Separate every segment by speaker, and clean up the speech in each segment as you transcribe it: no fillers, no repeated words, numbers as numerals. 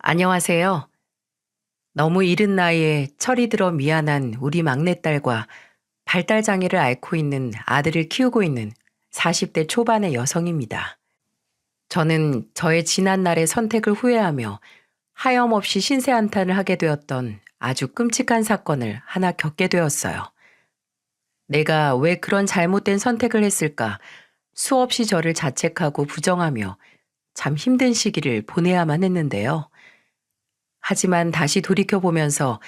Speaker 1: 안녕하세요. 너무 이른 나이에 철이 들어 미안한 우리 막내딸과 발달 장애를 앓고 있는 아들을 키우고 있는 40대 초반의 여성입니다. 저는 저의 지난날의 선택을 후회하며 하염없이 신세한탄을 하게 되었던 아주 끔찍한 사건을 하나 겪게 되었어요. 내가 왜 그런 잘못된 선택을 했을까 수없이 저를 자책하고 부정하며 참 힘든 시기를 보내야만 했는데요. 하지만 다시 돌이켜보면서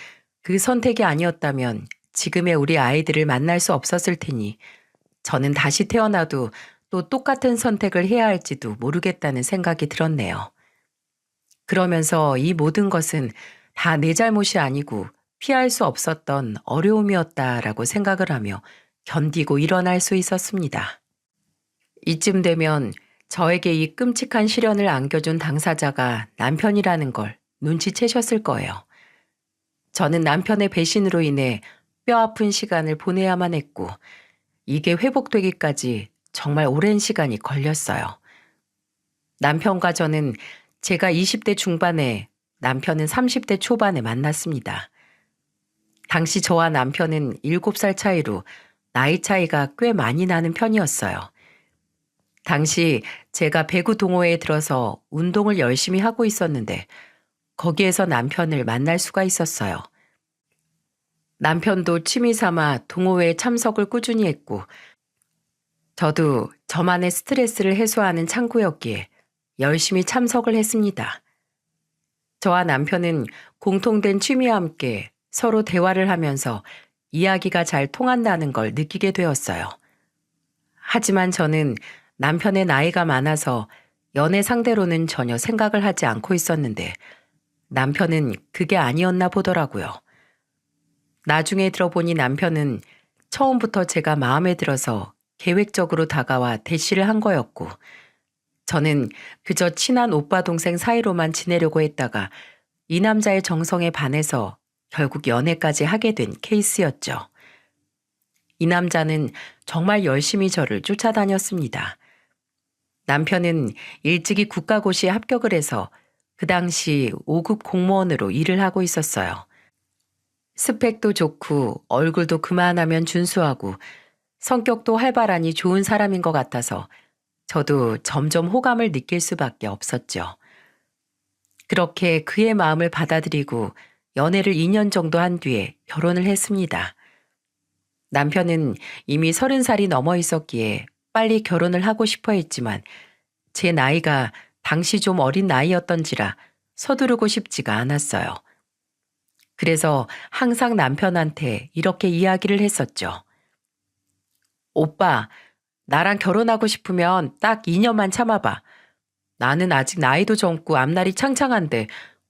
Speaker 1: 그 선택이 아니었다면 지금의 우리 아이들을 만날 수 없었을 테니 저는 다시 태어나도 또 똑같은 선택을 해야 할지도 모르겠다는 생각이 들었네요. 그러면서 이 모든 것은 다 내 잘못이 아니고 피할 수 없었던 어려움이었다라고 생각을 하며 견디고 일어날 수 있었습니다. 이쯤 되면 저에게 이 끔찍한 시련을 안겨준 당사자가 남편이라는 걸 눈치채셨을 거예요. 저는 남편의 배신으로 인해 뼈아픈 시간을 보내야만 했고, 이게 회복되기까지 정말 오랜 시간이 걸렸어요. 남편과 저는 제가 20대 중반에 남편은 30대 초반에 만났습니다. 당시 저와 남편은 7살 차이로 나이 차이가 꽤 많이 나는 편이었어요. 당시 제가 배구 동호회에 들어서 운동을 열심히 하고 있었는데 거기에서 남편을 만날 수가 있었어요. 남편도 취미 삼아 동호회에 참석을 꾸준히 했고 저도 저만의 스트레스를 해소하는 창구였기에 열심히 참석을 했습니다. 저와 남편은 공통된 취미와 함께 서로 대화를 하면서 이야기가 잘 통한다는 걸 느끼게 되었어요. 하지만 저는 남편의 나이가 많아서 연애 상대로는 전혀 생각을 하지 않고 있었는데 남편은 그게 아니었나 보더라고요. 나중에 들어보니 남편은 처음부터 제가 마음에 들어서 계획적으로 다가와 대시를 한 거였고 저는 그저 친한 오빠 동생 사이로만 지내려고 했다가 이 남자의 정성에 반해서 결국 연애까지 하게 된 케이스였죠. 이 남자는 정말 열심히 저를 쫓아다녔습니다. 남편은 일찍이 국가고시에 합격을 해서 그 당시 5급 공무원으로 일을 하고 있었어요. 스펙도 좋고 얼굴도 그만하면 준수하고 성격도 활발하니 좋은 사람인 것 같아서 저도 점점 호감을 느낄 수밖에 없었죠. 그렇게 그의 마음을 받아들이고 연애를 2년 정도 한 뒤에 결혼을 했습니다. 남편은 이미 30살이 넘어 있었기에 빨리 결혼을 하고 싶어 했지만 제 나이가 당시 좀 어린 나이였던지라 서두르고 싶지가 않았어요. 그래서 항상 남편한테 이렇게 이야기를 했었죠. 오빠, 나랑 결혼하고 싶으면 딱 2년만 참아봐. 나는 아직 나이도 젊고 앞날이 창창한데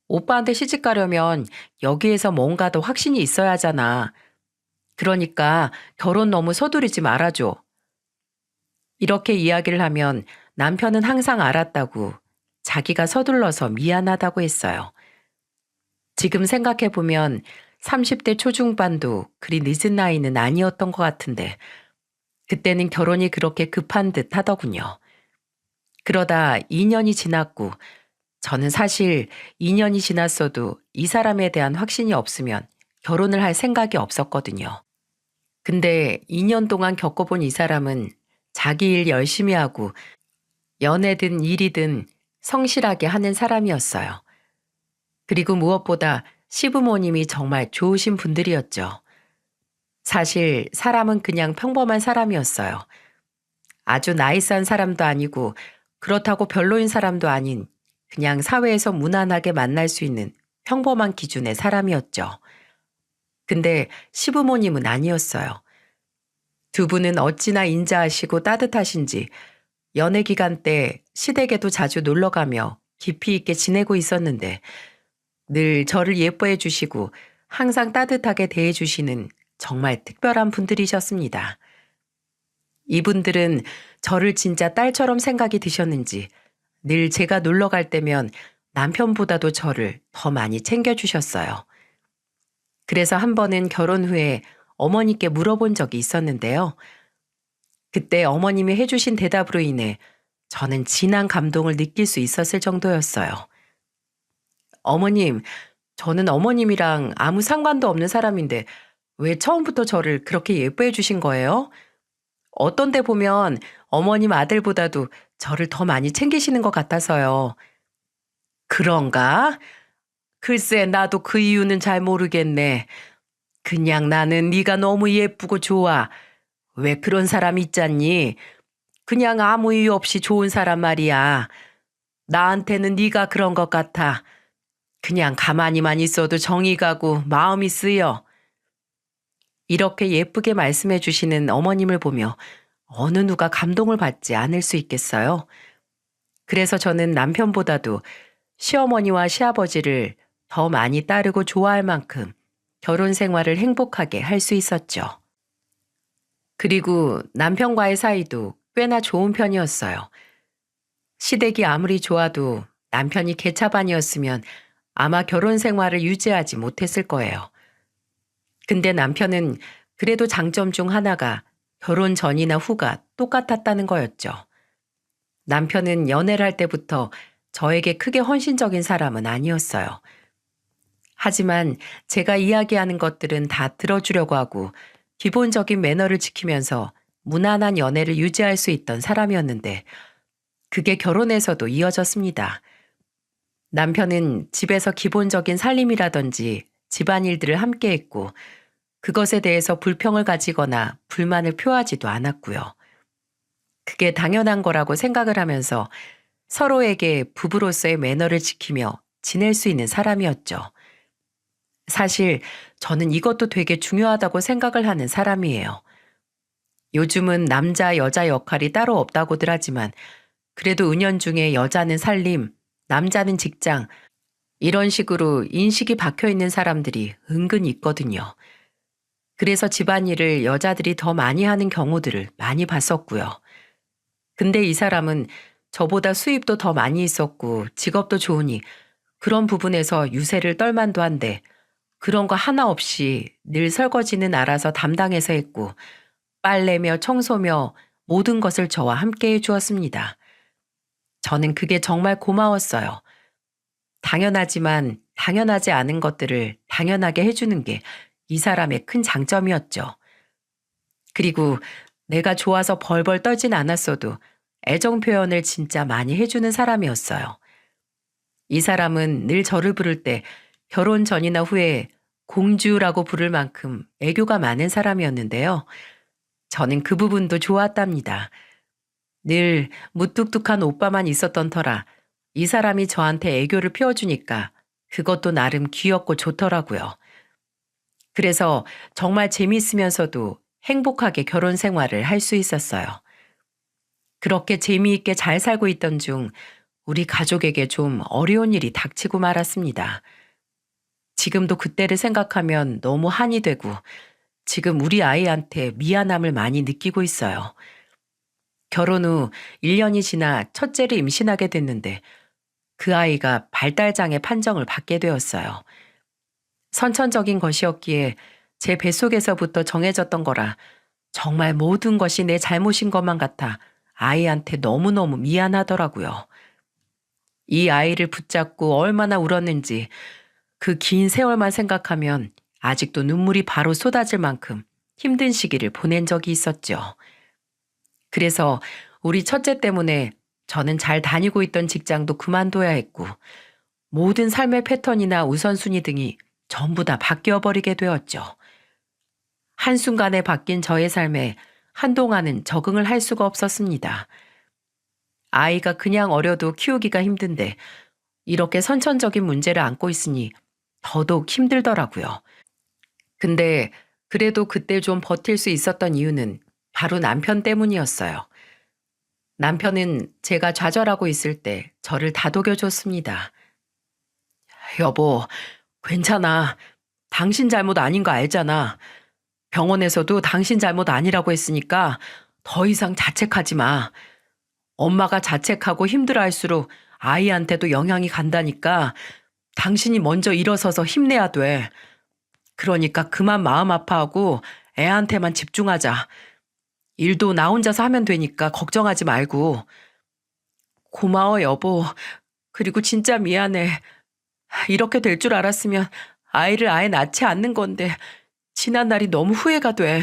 Speaker 1: 오빠한테 시집 가려면 여기에서 뭔가 더 확신이 있어야 하잖아. 그러니까 결혼 너무 서두르지 말아줘. 이렇게 이야기를 하면 남편은 항상 알았다고 자기가 서둘러서 미안하다고 했어요. 지금 생각해보면 30대 초중반도 그리 늦은 나이는 아니었던 것 같은데 그때는 결혼이 그렇게 급한 듯 하더군요. 그러다 2년이 지났고 저는 사실 2년이 지났어도 이 사람에 대한 확신이 없으면 결혼을 할 생각이 없었거든요. 근데 2년 동안 겪어본 이 사람은 자기 일 열심히 하고 연애든 일이든 성실하게 하는 사람이었어요. 그리고 무엇보다 시부모님이 정말 좋으신 분들이었죠. 사실 사람은 그냥 평범한 사람이었어요. 아주 나이스한 사람도 아니고 그렇다고 별로인 사람도 아닌 그냥 사회에서 무난하게 만날 수 있는 평범한 기준의 사람이었죠. 근데 시부모님은 아니었어요. 두 분은 어찌나 인자하시고 따뜻하신지 연애 기간 때 시댁에도 자주 놀러가며 깊이 있게 지내고 있었는데 늘 저를 예뻐해 주시고 항상 따뜻하게 대해 주시는 정말 특별한 분들이셨습니다. 이분들은 저를 진짜 딸처럼 생각이 드셨는지 늘 제가 놀러 갈 때면 남편보다도 저를 더 많이 챙겨주셨어요. 그래서 한 번은 결혼 후에 어머니께 물어본 적이 있었는데요. 그때 어머님이 해주신 대답으로 인해 저는 진한 감동을 느낄 수 있었을 정도였어요. 어머님, 저는 어머님이랑 아무 상관도 없는 사람인데 왜 처음부터 저를 그렇게 예뻐해 주신 거예요? 어떤 데 보면 어머님 아들보다도 저를 더 많이 챙기시는 것 같아서요. 그런가? 글쎄, 나도 그 이유는 잘 모르겠네. 그냥 나는 네가 너무 예쁘고 좋아. 왜 그런 사람 있잖니? 그냥 아무 이유 없이 좋은 사람 말이야. 나한테는 네가 그런 것 같아. 그냥 가만히만 있어도 정이 가고 마음이 쓰여. 이렇게 예쁘게 말씀해 주시는 어머님을 보며 어느 누가 감동을 받지 않을 수 있겠어요? 그래서 저는 남편보다도 시어머니와 시아버지를 더 많이 따르고 좋아할 만큼 결혼 생활을 행복하게 할 수 있었죠. 그리고 남편과의 사이도 꽤나 좋은 편이었어요. 시댁이 아무리 좋아도 남편이 개차반이었으면 아마 결혼 생활을 유지하지 못했을 거예요. 근데 남편은 그래도 장점 중 하나가 결혼 전이나 후가 똑같았다는 거였죠. 남편은 연애를 할 때부터 저에게 크게 헌신적인 사람은 아니었어요. 하지만 제가 이야기하는 것들은 다 들어주려고 하고 기본적인 매너를 지키면서 무난한 연애를 유지할 수 있던 사람이었는데 그게 결혼에서도 이어졌습니다. 남편은 집에서 기본적인 살림이라든지 집안일들을 함께 했고 그것에 대해서 불평을 가지거나 불만을 표하지도 않았고요. 그게 당연한 거라고 생각을 하면서 서로에게 부부로서의 매너를 지키며 지낼 수 있는 사람이었죠. 사실 저는 이것도 되게 중요하다고 생각을 하는 사람이에요. 요즘은 남자, 여자 역할이 따로 없다고들 하지만 그래도 은연중에 여자는 살림, 남자는 직장, 이런 식으로 인식이 박혀 있는 사람들이 은근 있거든요. 그래서 집안일을 여자들이 더 많이 하는 경우들을 많이 봤었고요. 근데 이 사람은 저보다 수입도 더 많이 있었고 직업도 좋으니 그런 부분에서 유세를 떨만도 한데 그런 거 하나 없이 늘 설거지는 알아서 담당해서 했고 빨래며 청소며 모든 것을 저와 함께 해주었습니다. 저는 그게 정말 고마웠어요. 당연하지만 당연하지 않은 것들을 당연하게 해주는 게 이 사람의 큰 장점이었죠. 그리고 내가 좋아서 벌벌 떨진 않았어도 애정 표현을 진짜 많이 해주는 사람이었어요. 이 사람은 늘 저를 부를 때 결혼 전이나 후에 공주라고 부를 만큼 애교가 많은 사람이었는데요. 저는 그 부분도 좋았답니다. 늘 무뚝뚝한 오빠만 있었던 터라 이 사람이 저한테 애교를 피워주니까 그것도 나름 귀엽고 좋더라고요. 그래서 정말 재미있으면서도 행복하게 결혼 생활을 할 수 있었어요. 그렇게 재미있게 잘 살고 있던 중 우리 가족에게 좀 어려운 일이 닥치고 말았습니다. 지금도 그때를 생각하면 너무 한이 되고 지금 우리 아이한테 미안함을 많이 느끼고 있어요. 결혼 후 1년이 지나 첫째를 임신하게 됐는데 그 아이가 발달장애 판정을 받게 되었어요. 선천적인 것이었기에 제 뱃속에서부터 정해졌던 거라 정말 모든 것이 내 잘못인 것만 같아 아이한테 너무너무 미안하더라고요. 이 아이를 붙잡고 얼마나 울었는지 그 긴 세월만 생각하면 아직도 눈물이 바로 쏟아질 만큼 힘든 시기를 보낸 적이 있었죠. 그래서 우리 첫째 때문에 저는 잘 다니고 있던 직장도 그만둬야 했고 모든 삶의 패턴이나 우선순위 등이 전부 다 바뀌어버리게 되었죠. 한순간에 바뀐 저의 삶에 한동안은 적응을 할 수가 없었습니다. 아이가 그냥 어려도 키우기가 힘든데 이렇게 선천적인 문제를 안고 있으니 더더욱 힘들더라고요. 근데 그래도 그때 좀 버틸 수 있었던 이유는 바로 남편 때문이었어요. 남편은 제가 좌절하고 있을 때 저를 다독여줬습니다. 여보, 괜찮아. 당신 잘못 아닌 거 알잖아. 병원에서도 당신 잘못 아니라고 했으니까 더 이상 자책하지 마. 엄마가 자책하고 힘들어할수록 아이한테도 영향이 간다니까 당신이 먼저 일어서서 힘내야 돼. 그러니까 그만 마음 아파하고 애한테만 집중하자. 일도 나 혼자서 하면 되니까 걱정하지 말고. 고마워, 여보. 그리고 진짜 미안해. 이렇게 될 줄 알았으면 아이를 아예 낳지 않는 건데 지난 날이 너무 후회가 돼.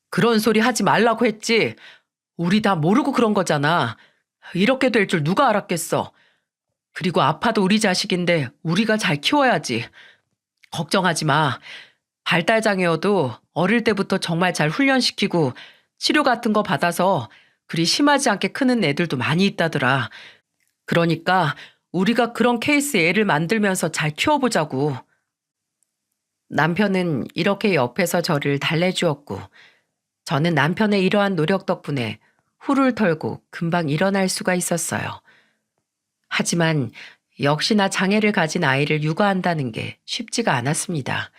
Speaker 1: 그런 소리 하지 말라고 했지. 우리 다 모르고 그런 거잖아. 이렇게 될 줄 누가 알았겠어. 그리고 아파도 우리 자식인데 우리가 잘 키워야지. 걱정하지 마. 발달장애여도 어릴 때부터 정말 잘 훈련시키고 치료 같은 거 받아서 그리 심하지 않게 크는 애들도 많이 있다더라. 그러니까 우리가 그런 케이스 애를 만들면서 잘 키워보자고. 남편은 이렇게 옆에서 저를 달래주었고 저는 남편의 이러한 노력 덕분에 후를 털고 금방 일어날 수가 있었어요. 하지만 역시나 장애를 가진 아이를 육아한다는 게 쉽지가 않았습니다.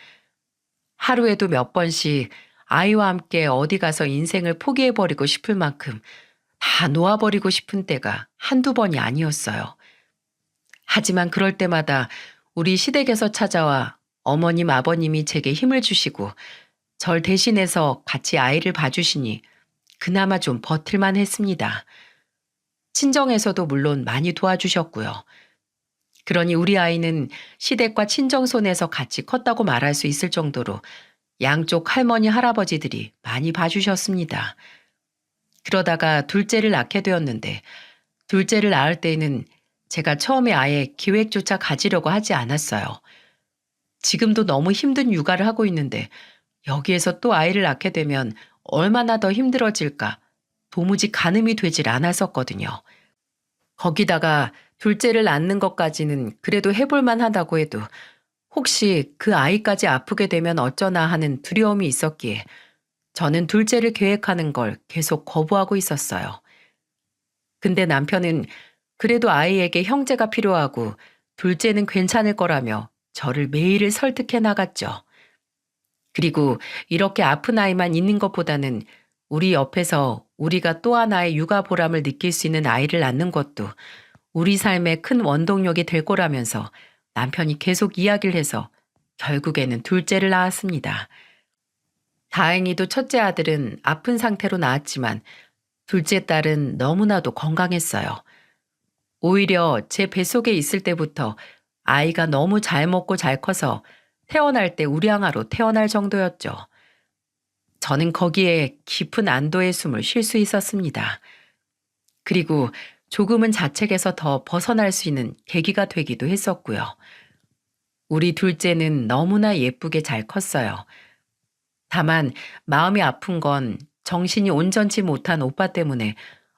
Speaker 1: 하루에도 몇 번씩 아이와 함께 어디 가서 인생을 포기해버리고 싶을 만큼 다 놓아버리고 싶은 때가 한두 번이 아니었어요. 하지만 그럴 때마다 우리 시댁에서 찾아와 어머님, 아버님이 제게 힘을 주시고 절 대신해서 같이 아이를 봐주시니 그나마 좀 버틸만 했습니다. 친정에서도 물론 많이 도와주셨고요. 그러니 우리 아이는 시댁과 친정 손에서 같이 컸다고 말할 수 있을 정도로 양쪽 할머니, 할아버지들이 많이 봐주셨습니다. 그러다가 둘째를 낳게 되었는데 둘째를 낳을 때에는 제가 처음에 아예 기획조차 가지려고 하지 않았어요. 지금도 너무 힘든 육아를 하고 있는데 여기에서 또 아이를 낳게 되면 얼마나 더 힘들어질까 도무지 가늠이 되질 않았었거든요. 거기다가 둘째를 낳는 것까지는 그래도 해볼만 하다고 해도 혹시 그 아이까지 아프게 되면 어쩌나 하는 두려움이 있었기에 저는 둘째를 계획하는 걸 계속 거부하고 있었어요. 근데 남편은 그래도 아이에게 형제가 필요하고 둘째는 괜찮을 거라며 저를 매일 설득해 나갔죠. 그리고 이렇게 아픈 아이만 있는 것보다는 우리 옆에서 우리가 또 하나의 육아 보람을 느낄 수 있는 아이를 낳는 것도 우리 삶의 큰 원동력이 될 거라면서 남편이 계속 이야기를 해서 결국에는 둘째를 낳았습니다. 다행히도 첫째 아들은 아픈 상태로 낳았지만 둘째 딸은 너무나도 건강했어요. 오히려 제 뱃속에 있을 때부터 아이가 너무 잘 먹고 잘 커서 태어날 때 우량아로 태어날 정도였죠. 저는 거기에 깊은 안도의 숨을 쉴 수 있었습니다. 그리고 조금은 자책에서 더 벗어날 수 있는 계기가 되기도 했었고요. 우리 둘째는 너무나 예쁘게 잘 컸어요. 다만 마음이 아픈 건 정신이 온전치 못한 오빠 때문에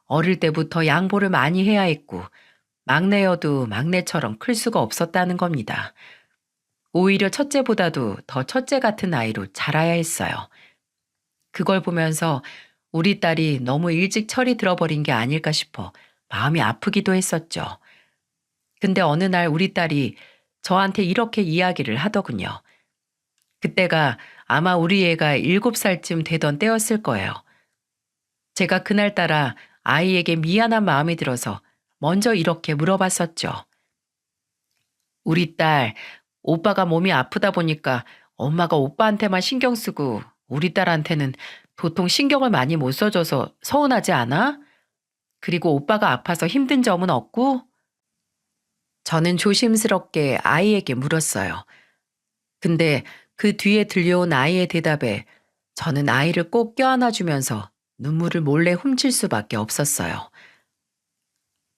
Speaker 1: 어릴 때부터 양보를 많이 해야 했고 막내여도 막내처럼 클 수가 없었다는 겁니다. 오히려 첫째보다도 더 첫째 같은 아이로 자라야 했어요. 그걸 보면서 우리 딸이 너무 일찍 철이 들어버린 게 아닐까 싶어 마음이 아프기도 했었죠. 근데 어느 날 우리 딸이 저한테 이렇게 이야기를 하더군요. 그때가 아마 우리 애가 7살쯤 되던 때였을 거예요. 제가 그날따라 아이에게 미안한 마음이 들어서 먼저 이렇게 물어봤었죠. 우리 딸, 오빠가 몸이 아프다 보니까 엄마가 오빠한테만 신경 쓰고 우리 딸한테는 도통 신경을 많이 못 써줘서 서운하지 않아? 그리고 오빠가 아파서 힘든 점은 없고? 저는 조심스럽게 아이에게 물었어요. 근데 그 뒤에 들려온 아이의 대답에 저는 아이를 꼭 껴안아주면서 눈물을 몰래 훔칠 수밖에 없었어요.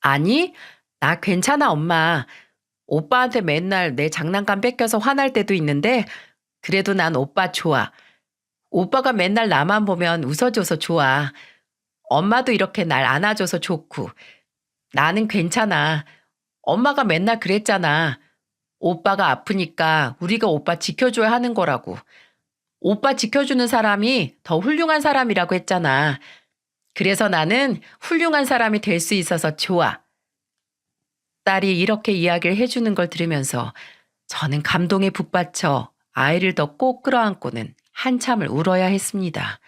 Speaker 1: 아니, 나 괜찮아, 엄마. 오빠한테 맨날 내 장난감 뺏겨서 화날 때도 있는데 그래도 난 오빠 좋아. 오빠가 맨날 나만 보면 웃어줘서 좋아. 엄마도 이렇게 날 안아줘서 좋고. 나는 괜찮아. 엄마가 맨날 그랬잖아. 오빠가 아프니까 우리가 오빠 지켜줘야 하는 거라고. 오빠 지켜주는 사람이 더 훌륭한 사람이라고 했잖아. 그래서 나는 훌륭한 사람이 될 수 있어서 좋아. 딸이 이렇게 이야기를 해주는 걸 들으면서 저는 감동에 북받쳐 아이를 더 꼭 끌어안고는 한참을 울어야 했습니다.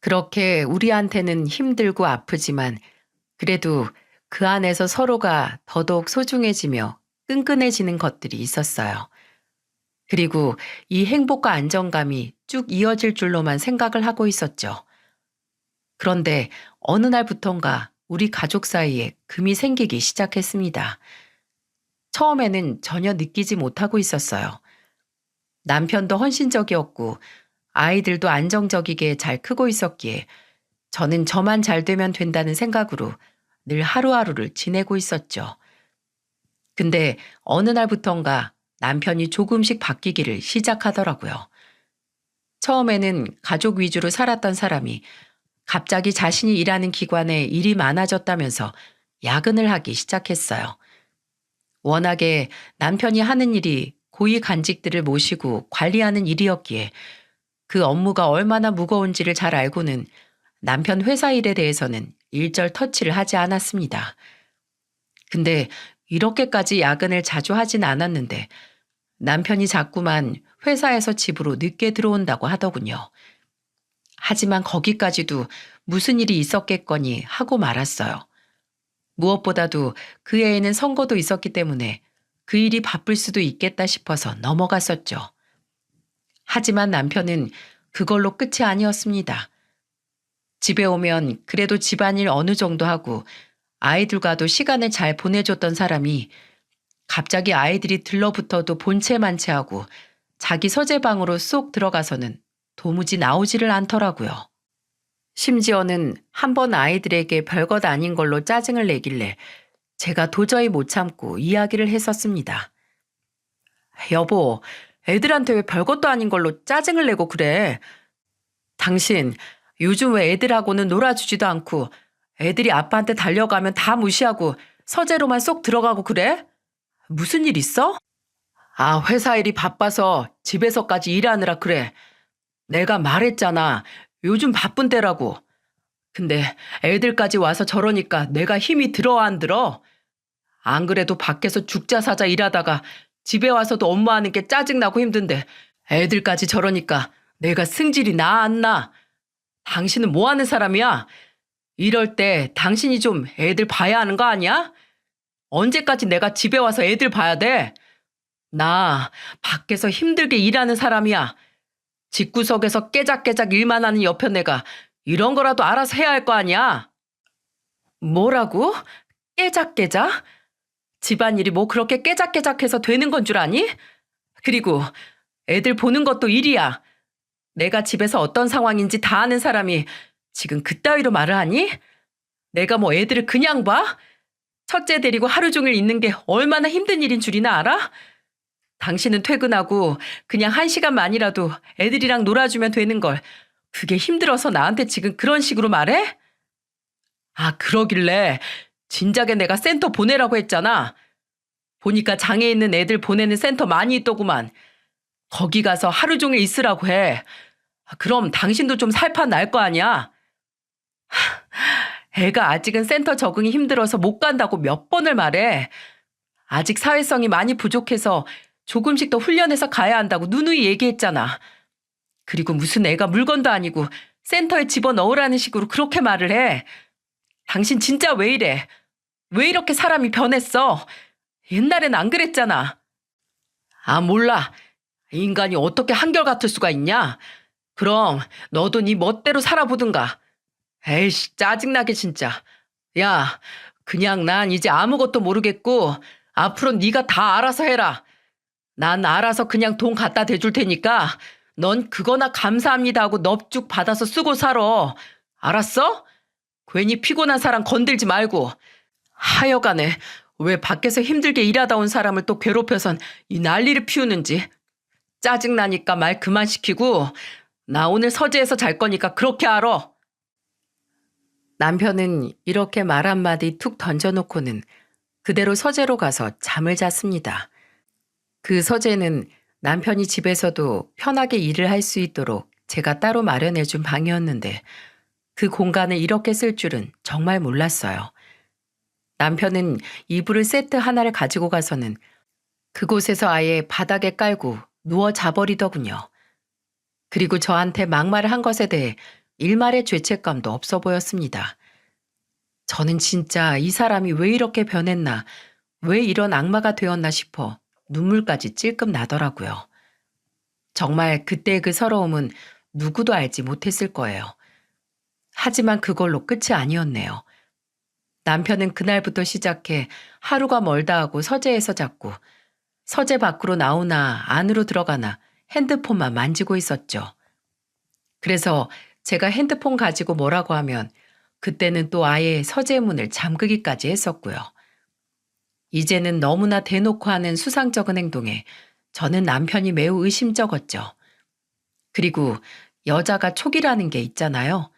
Speaker 1: 그렇게 우리한테는 힘들고 아프지만 그래도 그 안에서 서로가 더더욱 소중해지며 끈끈해지는 것들이 있었어요. 그리고 이 행복과 안정감이 쭉 이어질 줄로만 생각을 하고 있었죠. 그런데 어느 날부턴가 우리 가족 사이에 금이 생기기 시작했습니다. 처음에는 전혀 느끼지 못하고 있었어요. 남편도 헌신적이었고 아이들도 안정적이게 잘 크고 있었기에 저는 저만 잘 되면 된다는 생각으로 늘 하루하루를 지내고 있었죠. 근데 어느 날부턴가 남편이 조금씩 바뀌기를 시작하더라고요. 처음에는 가족 위주로 살았던 사람이 갑자기 자신이 일하는 기관에 일이 많아졌다면서 야근을 하기 시작했어요. 워낙에 남편이 하는 일이 고위 간직들을 모시고 관리하는 일이었기에 그 업무가 얼마나 무거운지를 잘 알고는 남편 회사 일에 대해서는 일절 터치를 하지 않았습니다. 근데 이렇게까지 야근을 자주 하진 않았는데 남편이 자꾸만 회사에서 집으로 늦게 들어온다고 하더군요. 하지만 거기까지도 무슨 일이 있었겠거니 하고 말았어요. 무엇보다도 그 애에는 선거도 있었기 때문에 그 일이 바쁠 수도 있겠다 싶어서 넘어갔었죠. 하지만 남편은 그걸로 끝이 아니었습니다. 집에 오면 그래도 집안일 어느 정도 하고 아이들과도 시간을 잘 보내줬던 사람이 갑자기 아이들이 들러붙어도 본체만체 하고 자기 서재방으로 쏙 들어가서는 도무지 나오지를 않더라고요. 심지어는 한 번 아이들에게 별것 아닌 걸로 짜증을 내길래 제가 도저히 못 참고 이야기를 했었습니다. 여보, 애들한테 왜 별것도 아닌 걸로 짜증을 내고 그래? 당신 요즘 왜 애들하고는 놀아주지도 않고 애들이 아빠한테 달려가면 다 무시하고 서재로만 쏙 들어가고 그래? 무슨 일 있어? 아, 회사 일이 바빠서 집에서까지 일하느라 그래. 내가 말했잖아. 요즘 바쁜 때라고. 근데 애들까지 와서 저러니까 내가 힘이 들어 안 들어? 안 그래도 밖에서 죽자 사자 일하다가 집에 와서도 업무하는 게 짜증나고 힘든데 애들까지 저러니까 내가 승질이 나 안 나? 당신은 뭐 하는 사람이야? 이럴 때 당신이 좀 애들 봐야 하는 거 아니야? 언제까지 내가 집에 와서 애들 봐야 돼? 나 밖에서 힘들게 일하는 사람이야. 집구석에서 깨작깨작 일만 하는 옆에 내가 이런 거라도 알아서 해야 할 거 아니야? 뭐라고? 깨작깨작? 집안일이 뭐 그렇게 깨작깨작해서 되는 건 줄 아니? 그리고 애들 보는 것도 일이야. 내가 집에서 어떤 상황인지 다 아는 사람이 지금 그따위로 말을 하니? 내가 뭐 애들을 그냥 봐? 첫째 데리고 하루 종일 있는 게 얼마나 힘든 일인 줄이나 알아? 당신은 퇴근하고 그냥 1시간만이라도 애들이랑 놀아주면 되는 걸 그게 힘들어서 나한테 지금 그런 식으로 말해? 아, 그러길래 진작에 내가 센터 보내라고 했잖아. 보니까 장애 있는 애들 보내는 센터 많이 있더구만. 거기 가서 하루 종일 있으라고 해. 아, 그럼 당신도 좀 살판 날 거 아니야? 애가 아직은 센터 적응이 힘들어서 못 간다고 몇 번을 말해. 아직 사회성이 많이 부족해서 조금씩 더 훈련해서 가야 한다고 누누이 얘기했잖아. 그리고 무슨 애가 물건도 아니고 센터에 집어넣으라는 식으로 그렇게 말을 해. 당신 진짜 왜 이래? 왜 이렇게 사람이 변했어? 옛날엔 안 그랬잖아. 아, 몰라. 인간이 어떻게 한결같을 수가 있냐? 그럼 너도 네 멋대로 살아보든가. 에이씨, 짜증나게 진짜. 야, 그냥 난 이제 아무것도 모르겠고 앞으로 네가 다 알아서 해라. 난 알아서 그냥 돈 갖다 대줄 테니까 넌 그거나 감사합니다 하고 넙죽 받아서 쓰고 살아. 알았어? 괜히 피곤한 사람 건들지 말고. 하여간에 왜 밖에서 힘들게 일하다 온 사람을 또 괴롭혀선 이 난리를 피우는지. 짜증나니까 말 그만 시키고 나 오늘 서재에서 잘 거니까 그렇게 알아. 남편은 이렇게 말 한마디 툭 던져놓고는 그대로 서재로 가서 잠을 잤습니다. 그 서재는 남편이 집에서도 편하게 일을 할 수 있도록 제가 따로 마련해준 방이었는데 그 공간을 이렇게 쓸 줄은 정말 몰랐어요. 남편은 이불을 세트 하나를 가지고 가서는 그곳에서 아예 바닥에 깔고 누워 자버리더군요. 그리고 저한테 막말을 한 것에 대해 일말의 죄책감도 없어 보였습니다. 저는 진짜 이 사람이 왜 이렇게 변했나, 왜 이런 악마가 되었나 싶어 눈물까지 찔끔 나더라고요. 정말 그때의 그 서러움은 누구도 알지 못했을 거예요. 하지만 그걸로 끝이 아니었네요. 남편은 그날부터 시작해 하루가 멀다 하고 서재에서 잤고 서재 밖으로 나오나 안으로 들어가나 핸드폰만 만지고 있었죠. 그래서 제가 핸드폰 가지고 뭐라고 하면 그때는 또 아예 서재 문을 잠그기까지 했었고요. 이제는 너무나 대놓고 하는 수상쩍은 행동에 저는 남편이 매우 의심쩍었죠. 그리고 여자가 촉이라는 게 있잖아요.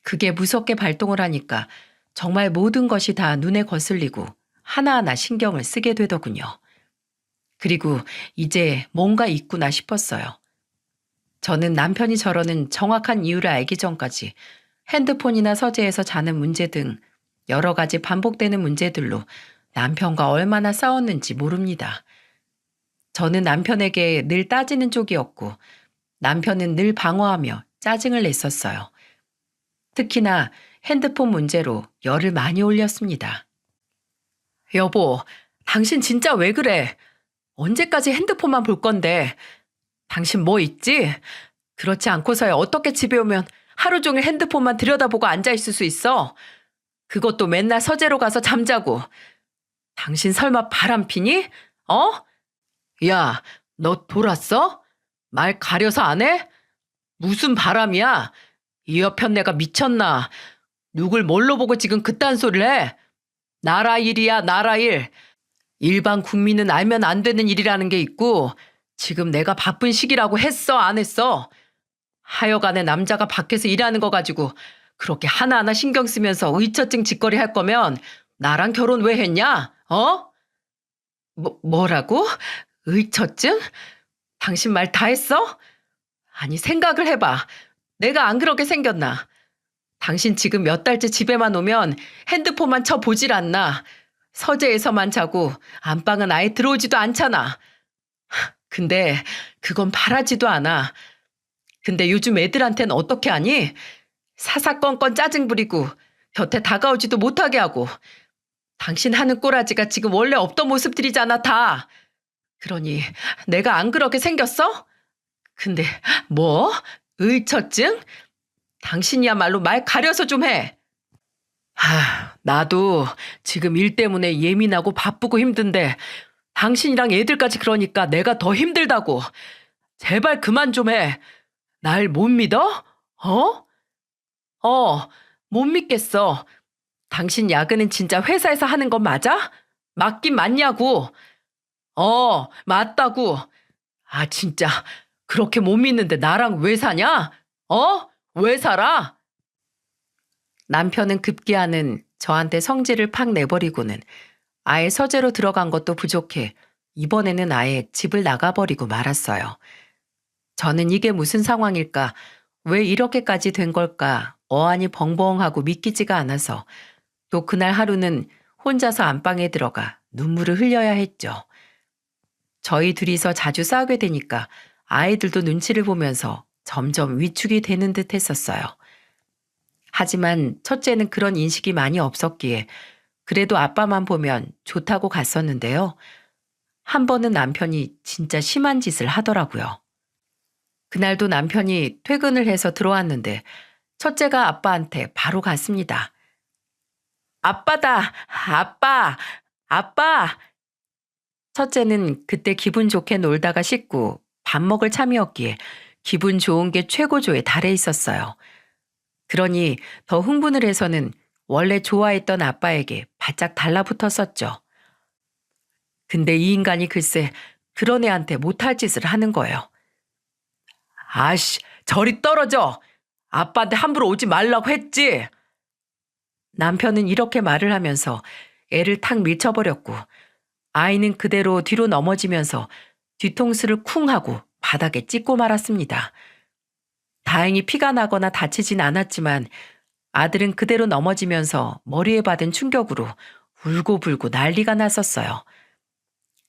Speaker 1: 그게 무섭게 발동을 하니까 정말 모든 것이 다 눈에 거슬리고 하나하나 신경을 쓰게 되더군요. 그리고 이제 뭔가 있구나 싶었어요. 저는 남편이 저러는 정확한 이유를 알기 전까지 핸드폰이나 서재에서 자는 문제 등 여러 가지 반복되는 문제들로 남편과 얼마나 싸웠는지 모릅니다. 저는 남편에게 늘 따지는 쪽이었고 남편은 늘 방어하며 짜증을 냈었어요. 특히나 핸드폰 문제로 열을 많이 올렸습니다. 여보, 당신 진짜 왜 그래? 언제까지 핸드폰만 볼 건데? 당신 뭐 있지? 그렇지 않고서야 어떻게 집에 오면 하루 종일 핸드폰만 들여다보고 앉아있을 수 있어? 그것도 맨날 서재로 가서 잠자고. 당신 설마 바람 피니? 어? 야, 너 돌았어? 말 가려서 안 해? 무슨 바람이야? 이 여편 내가 미쳤나? 누굴 뭘로 보고 지금 그딴 소리를 해? 나라 일이야, 나라 일. 일반 국민은 알면 안 되는 일이라는 게 있고 지금 내가 바쁜 시기라고 했어, 안 했어? 하여간에 남자가 밖에서 일하는 거 가지고 그렇게 하나하나 신경 쓰면서 의처증 짓거리 할 거면 나랑 결혼 왜 했냐? 어? 뭐라고? 의처증? 당신 말 다 했어? 아니, 생각을 해봐. 내가 안 그렇게 생겼나? 당신 지금 몇 달째 집에만 오면 핸드폰만 쳐 보질 않나? 서재에서만 자고 안방은 아예 들어오지도 않잖아. 근데 그건 바라지도 않아. 근데 요즘 애들한텐 어떻게 하니? 사사건건 짜증 부리고 곁에 다가오지도 못하게 하고. 당신 하는 꼬라지가 지금 원래 없던 모습들이잖아, 다. 그러니 내가 안 그렇게 생겼어? 근데 뭐? 의처증? 당신이야말로 말 가려서 좀 해. 나도 지금 일 때문에 예민하고 바쁘고 힘든데 당신이랑 애들까지 그러니까 내가 더 힘들다고. 제발 그만 좀 해. 날 못 믿어? 어? 못 믿겠어. 당신 야근은 진짜 회사에서 하는 건 맞아? 맞긴 맞냐고. 맞다고. 아, 진짜 그렇게 못 믿는데 나랑 왜 사냐? 왜 살아? 남편은 급기야는 저한테 성질을 팍 내버리고는 아예 서재로 들어간 것도 부족해 이번에는 아예 집을 나가버리고 말았어요. 저는 이게 무슨 상황일까? 왜 이렇게까지 된 걸까? 어안이 벙벙하고 믿기지가 않아서 또 그날 하루는 혼자서 안방에 들어가 눈물을 흘려야 했죠. 저희 둘이서 자주 싸우게 되니까 아이들도 눈치를 보면서 점점 위축이 되는 듯 했었어요. 하지만 첫째는 그런 인식이 많이 없었기에 그래도 아빠만 보면 좋다고 갔었는데요. 한 번은 남편이 진짜 심한 짓을 하더라고요. 그날도 남편이 퇴근을 해서 들어왔는데 첫째가 아빠한테 바로 갔습니다. 아빠다! 아빠! 아빠! 첫째는 그때 기분 좋게 놀다가 씻고 밥 먹을 참이었기에 기분 좋은 게 최고조에 달해 있었어요. 그러니 더 흥분을 해서는 원래 좋아했던 아빠에게 바짝 달라붙었었죠. 근데 이 인간이 글쎄 그런 애한테 못할 짓을 하는 거예요. 아씨, 저리 떨어져! 아빠한테 함부로 오지 말라고 했지! 남편은 이렇게 말을 하면서 애를 탁 밀쳐버렸고 아이는 그대로 뒤로 넘어지면서 뒤통수를 쿵 하고 바닥에 찍고 말았습니다. 다행히 피가 나거나 다치진 않았지만 아들은 그대로 넘어지면서 머리에 받은 충격으로 울고불고 난리가 났었어요.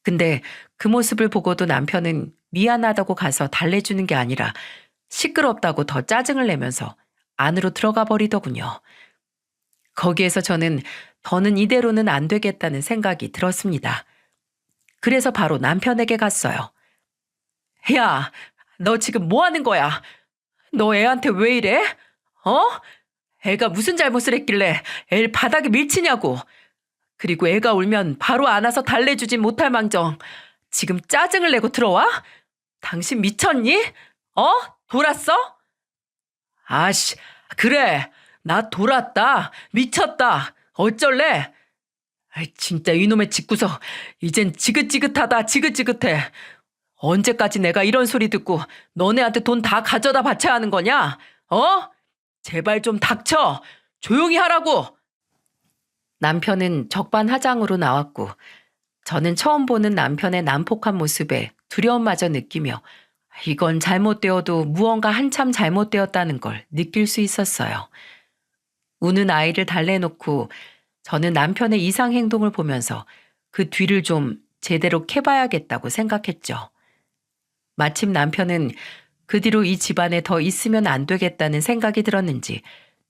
Speaker 1: 근데 그 모습을 보고도 남편은 미안하다고 가서 달래주는 게 아니라 시끄럽다고 더 짜증을 내면서 안으로 들어가 버리더군요. 거기에서 저는 더는 이대로는 안 되겠다는 생각이 들었습니다. 그래서 바로 남편에게 갔어요. 야, 너 지금 뭐 하는 거야? 너 애한테 왜 이래? 애가 무슨 잘못을 했길래 애를 바닥에 밀치냐고. 그리고 애가 울면 바로 안아서 달래주진 못할 망정 지금 짜증을 내고 들어와? 당신 미쳤니? 돌았어? 아씨, 그래. 나 돌았다. 미쳤다. 어쩔래? 아이, 진짜 이놈의 짓구석. 이젠 지긋지긋하다. 지긋지긋해. 언제까지 내가 이런 소리 듣고 너네한테 돈 다 가져다 바쳐야 하는 거냐? 제발 좀 닥쳐. 조용히 하라고. 남편은 적반하장으로 나왔고 저는 처음 보는 남편의 난폭한 모습에 두려움마저 느끼며 이건 잘못되어도 무언가 한참 잘못되었다는 걸 느낄 수 있었어요. 우는 아이를 달래놓고 저는 남편의 이상 행동을 보면서 그 뒤를 좀 제대로 캐봐야겠다고 생각했죠. 마침 남편은 그 뒤로 이 집안에 더 있으면 안 되겠다는 생각이 들었는지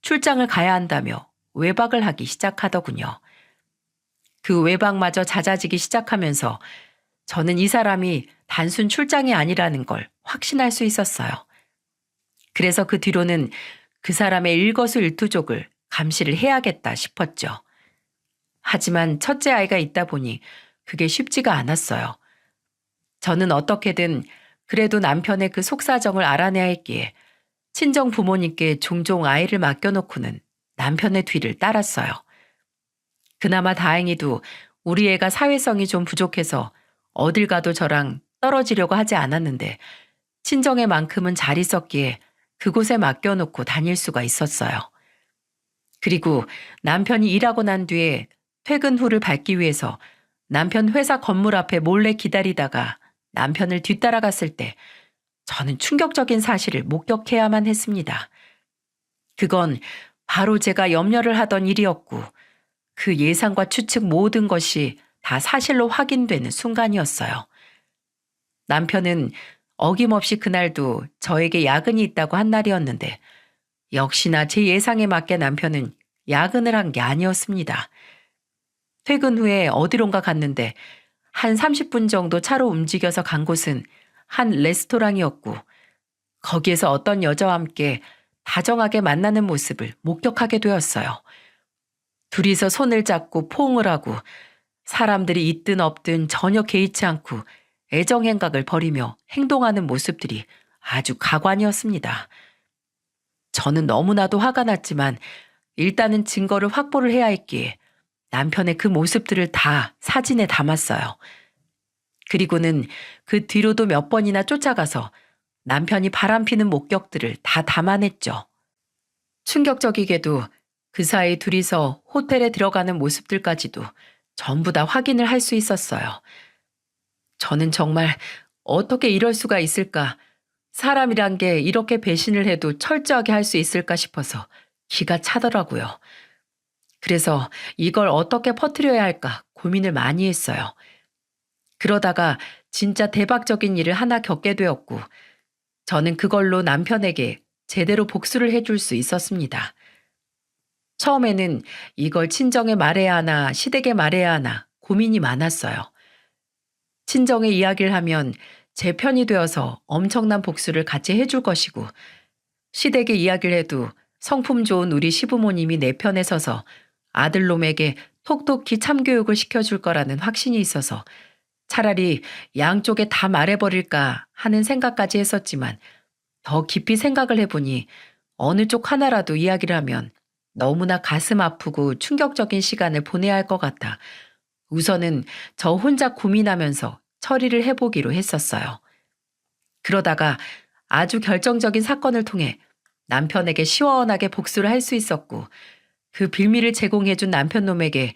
Speaker 1: 출장을 가야 한다며 외박을 하기 시작하더군요. 그 외박마저 잦아지기 시작하면서 저는 이 사람이 단순 출장이 아니라는 걸 확신할 수 있었어요. 그래서 그 뒤로는 그 사람의 일거수일투족을 감시를 해야겠다 싶었죠. 하지만 첫째 아이가 있다 보니 그게 쉽지가 않았어요. 저는 어떻게든 그래도 남편의 그 속사정을 알아내야 했기에 친정 부모님께 종종 아이를 맡겨놓고는 남편의 뒤를 따랐어요. 그나마 다행히도 우리 애가 사회성이 좀 부족해서 어딜 가도 저랑 떨어지려고 하지 않았는데 친정에만큼은 잘 있었기에 그곳에 맡겨놓고 다닐 수가 있었어요. 그리고 남편이 일하고 난 뒤에 퇴근 후를 밟기 위해서 남편 회사 건물 앞에 몰래 기다리다가 남편을 뒤따라갔을 때 저는 충격적인 사실을 목격해야만 했습니다. 그건 바로 제가 염려를 하던 일이었고 그 예상과 추측 모든 것이 다 사실로 확인되는 순간이었어요. 남편은 어김없이 그날도 저에게 야근이 있다고 한 날이었는데 역시나 제 예상에 맞게 남편은 야근을 한 게 아니었습니다. 퇴근 후에 어디론가 갔는데 한 30분 정도 차로 움직여서 간 곳은 한 레스토랑이었고 거기에서 어떤 여자와 함께 다정하게 만나는 모습을 목격하게 되었어요. 둘이서 손을 잡고 포옹을 하고 사람들이 있든 없든 전혀 개의치 않고 애정행각을 벌이며 행동하는 모습들이 아주 가관이었습니다. 저는 너무나도 화가 났지만 일단은 증거를 확보를 해야 했기에 남편의 그 모습들을 다 사진에 담았어요. 그리고는 그 뒤로도 몇 번이나 쫓아가서 남편이 바람피는 목격들을 다 담아냈죠. 충격적이게도 그 사이 둘이서 호텔에 들어가는 모습들까지도 전부 다 확인을 할 수 있었어요. 저는 정말 어떻게 이럴 수가 있을까? 사람이란 게 이렇게 배신을 해도 철저하게 할 수 있을까 싶어서 기가 차더라고요. 그래서 이걸 어떻게 퍼뜨려야 할까 고민을 많이 했어요. 그러다가 진짜 대박적인 일을 하나 겪게 되었고 저는 그걸로 남편에게 제대로 복수를 해줄 수 있었습니다. 처음에는 이걸 친정에 말해야 하나 시댁에 말해야 하나 고민이 많았어요. 친정에 이야기를 하면 제 편이 되어서 엄청난 복수를 같이 해줄 것이고 시댁에 이야기를 해도 성품 좋은 우리 시부모님이 내 편에 서서 아들놈에게 톡톡히 참교육을 시켜줄 거라는 확신이 있어서 차라리 양쪽에 다 말해버릴까 하는 생각까지 했었지만 더 깊이 생각을 해보니 어느 쪽 하나라도 이야기를 하면 너무나 가슴 아프고 충격적인 시간을 보내야 할 것 같아 우선은 저 혼자 고민하면서 처리를 해보기로 했었어요. 그러다가 아주 결정적인 사건을 통해 남편에게 시원하게 복수를 할 수 있었고 그 빌미를 제공해준 남편놈에게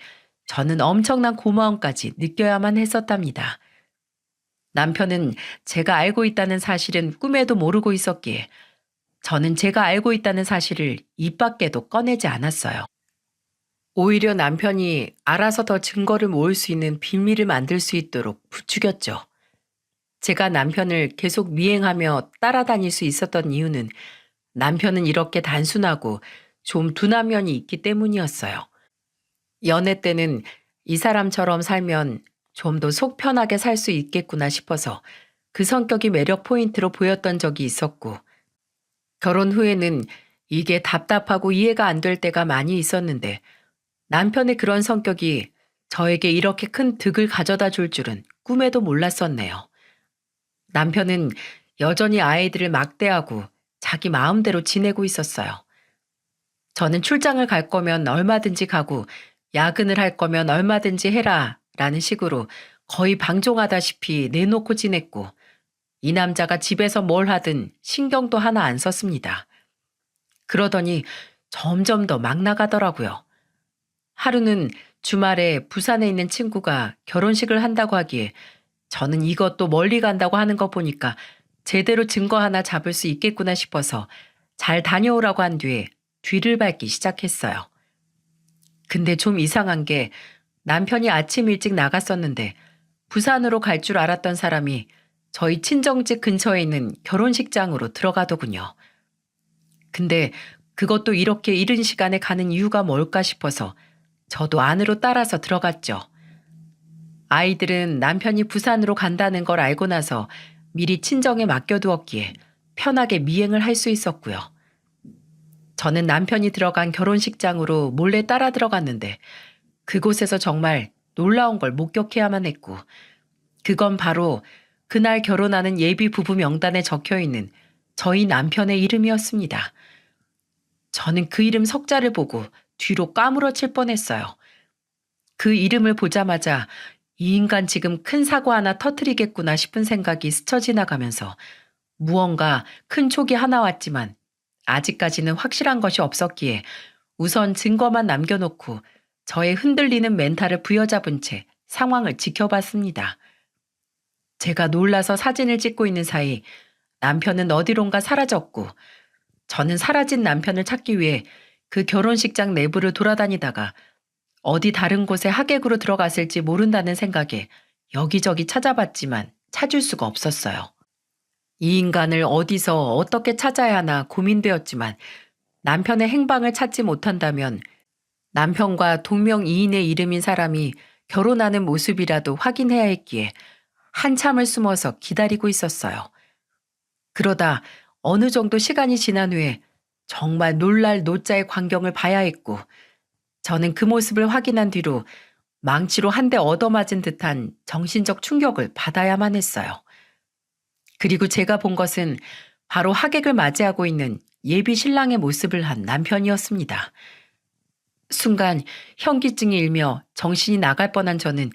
Speaker 1: 저는 엄청난 고마움까지 느껴야만 했었답니다. 남편은 제가 알고 있다는 사실은 꿈에도 모르고 있었기에 저는 제가 알고 있다는 사실을 입 밖에도 꺼내지 않았어요. 오히려 남편이 알아서 더 증거를 모을 수 있는 빌미를 만들 수 있도록 부추겼죠. 제가 남편을 계속 미행하며 따라다닐 수 있었던 이유는 남편은 이렇게 단순하고 좀 둔한 면이 있기 때문이었어요. 연애 때는 이 사람처럼 살면 좀 더 속 편하게 살 수 있겠구나 싶어서 그 성격이 매력 포인트로 보였던 적이 있었고 결혼 후에는 이게 답답하고 이해가 안 될 때가 많이 있었는데 남편의 그런 성격이 저에게 이렇게 큰 득을 가져다 줄 줄은 꿈에도 몰랐었네요. 남편은 여전히 아이들을 막대하고 자기 마음대로 지내고 있었어요. 저는 출장을 갈 거면 얼마든지 가고 야근을 할 거면 얼마든지 해라 라는 식으로 거의 방종하다시피 내놓고 지냈고 이 남자가 집에서 뭘 하든 신경도 하나 안 썼습니다. 그러더니 점점 더 막 나가더라고요. 하루는 주말에 부산에 있는 친구가 결혼식을 한다고 하기에 저는 이것도 멀리 간다고 하는 거 보니까 제대로 증거 하나 잡을 수 있겠구나 싶어서 잘 다녀오라고 한 뒤에 뒤를 밟기 시작했어요. 근데 좀 이상한 게 남편이 아침 일찍 나갔었는데 부산으로 갈 줄 알았던 사람이 저희 친정집 근처에 있는 결혼식장으로 들어가더군요. 근데 그것도 이렇게 이른 시간에 가는 이유가 뭘까 싶어서 저도 안으로 따라서 들어갔죠. 아이들은 남편이 부산으로 간다는 걸 알고 나서 미리 친정에 맡겨두었기에 편하게 미행을 할 수 있었고요. 저는 남편이 들어간 결혼식장으로 몰래 따라 들어갔는데 그곳에서 정말 놀라운 걸 목격해야만 했고 그건 바로 그날 결혼하는 예비 부부 명단에 적혀 있는 저희 남편의 이름이었습니다. 저는 그 이름 석자를 보고 뒤로 까무러칠 뻔했어요. 그 이름을 보자마자 이 인간 지금 큰 사고 하나 터뜨리겠구나 싶은 생각이 스쳐 지나가면서 무언가 큰 촉이 하나 왔지만 아직까지는 확실한 것이 없었기에 우선 증거만 남겨놓고 저의 흔들리는 멘탈을 부여잡은 채 상황을 지켜봤습니다. 제가 놀라서 사진을 찍고 있는 사이 남편은 어디론가 사라졌고 저는 사라진 남편을 찾기 위해 그 결혼식장 내부를 돌아다니다가 어디 다른 곳에 하객으로 들어갔을지 모른다는 생각에 여기저기 찾아봤지만 찾을 수가 없었어요. 이 인간을 어디서 어떻게 찾아야 하나 고민되었지만 남편의 행방을 찾지 못한다면 남편과 동명이인의 이름인 사람이 결혼하는 모습이라도 확인해야 했기에 한참을 숨어서 기다리고 있었어요. 그러다 어느 정도 시간이 지난 후에 정말 놀랄 노자의 광경을 봐야 했고 저는 그 모습을 확인한 뒤로 망치로 한 대 얻어맞은 듯한 정신적 충격을 받아야만 했어요. 그리고 제가 본 것은 바로 하객을 맞이하고 있는 예비 신랑의 모습을 한 남편이었습니다. 순간 현기증이 일며 정신이 나갈 뻔한 저는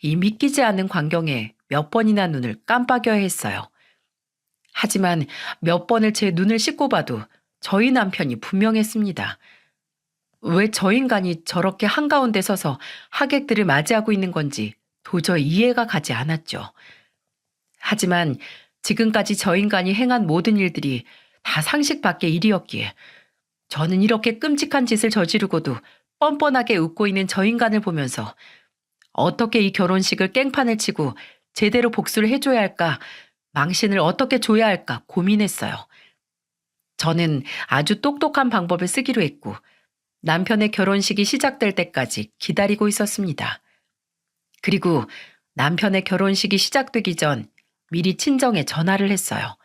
Speaker 1: 이 믿기지 않는 광경에 몇 번이나 눈을 깜빡여야 했어요. 하지만 몇 번을 제 눈을 씻고 봐도 저희 남편이 분명했습니다. 왜 저 인간이 저렇게 한가운데 서서 하객들을 맞이하고 있는 건지 도저히 이해가 가지 않았죠. 하지만 지금까지 저 인간이 행한 모든 일들이 다 상식 밖의 일이었기에 저는 이렇게 끔찍한 짓을 저지르고도 뻔뻔하게 웃고 있는 저 인간을 보면서 어떻게 이 결혼식을 깽판을 치고 제대로 복수를 해줘야 할까, 망신을 어떻게 줘야 할까 고민했어요. 저는 아주 똑똑한 방법을 쓰기로 했고 남편의 결혼식이 시작될 때까지 기다리고 있었습니다. 그리고 남편의 결혼식이 시작되기 전 미리 친정에 전화를 했어요.